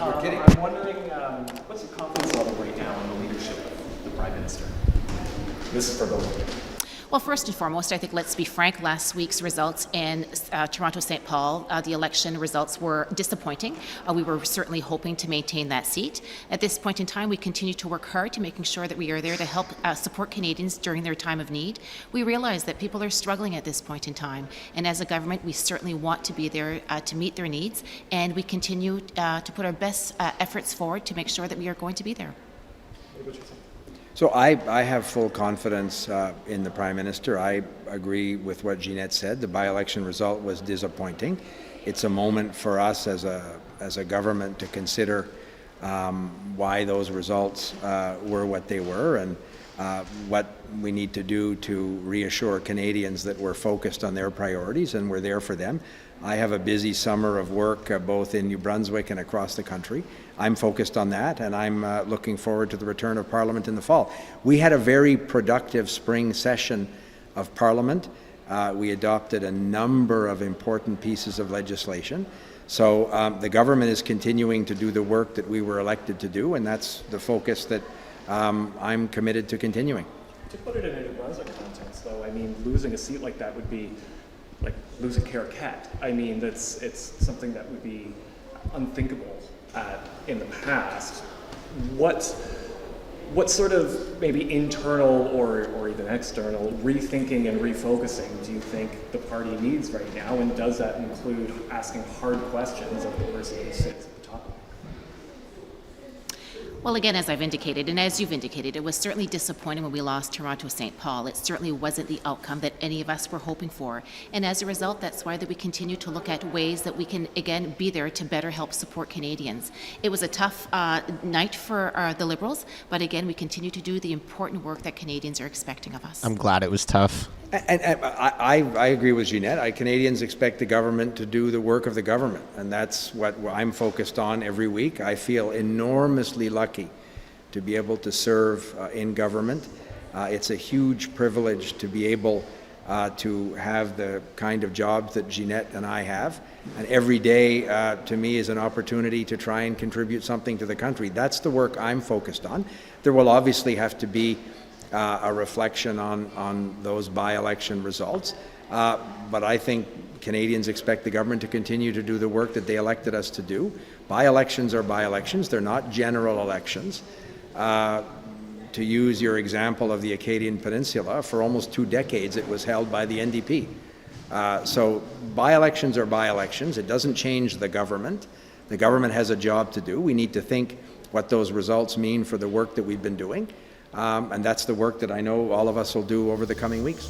I'm wondering, what's your confidence level right now in the leadership of the Prime Minister? This is for both of you. Well, first and foremost, I think let's be frank, last week's results in Toronto-St. Paul, the election results were disappointing. We were certainly hoping to maintain that seat. At this point in time, we continue to work hard to making sure that we are there to help support Canadians during their time of need. We realize that people are struggling at this point in time, and as a government, we certainly want to be there to meet their needs, and we continue to put our best efforts forward to make sure that we are going to be there. So I have full confidence in the Prime Minister. I agree with what Jeanette said. The by-election result was disappointing. It's a moment for us as a government to consider why those results were what they were, and what we need to do to reassure Canadians that we're focused on their priorities and we're there for them. I have a busy summer of work both in New Brunswick and across the country. I'm focused on that, and I'm looking forward to the return of Parliament in the fall. We had a very productive spring session of Parliament. We adopted a number of important pieces of legislation. So the government is continuing to do the work that we were elected to do, and that's the focus that I'm committed to continuing. To put it in a New Brunswick context, though, I mean, losing a seat like that would be like losing Caracat. I mean, it's something that would be unthinkable in the past. What sort of maybe internal or even external rethinking and refocusing do you think the party needs right now, and does that include asking hard questions of the person who sits at the top? Well, again, as I've indicated, and as you've indicated, it was certainly disappointing when we lost Toronto-St. Paul. It certainly wasn't the outcome that any of us were hoping for. And as a result, that's why that we continue to look at ways that we can, again, be there to better help support Canadians. It was a tough night for the Liberals, but again, we continue to do the important work that Canadians are expecting of us. I'm glad it was tough. And I agree with Jeanette. Canadians expect the government to do the work of the government, and that's what I'm focused on every week. I feel enormously lucky to be able to serve in government. It's a huge privilege to be able to have the kind of jobs that Jeanette and I have, and every day to me is an opportunity to try and contribute something to the country. That's the work I'm focused on. There will obviously have to be a reflection on those by-election results. But I think Canadians expect the government to continue to do the work that they elected us to do. By-elections are by-elections. They're not general elections. To use your example of the Acadian Peninsula, for almost 2 decades it was held by the NDP. So by-elections are by-elections. It doesn't change the government. The government has a job to do. We need to think what those results mean for the work that we've been doing. And that's the work that I know all of us will do over the coming weeks.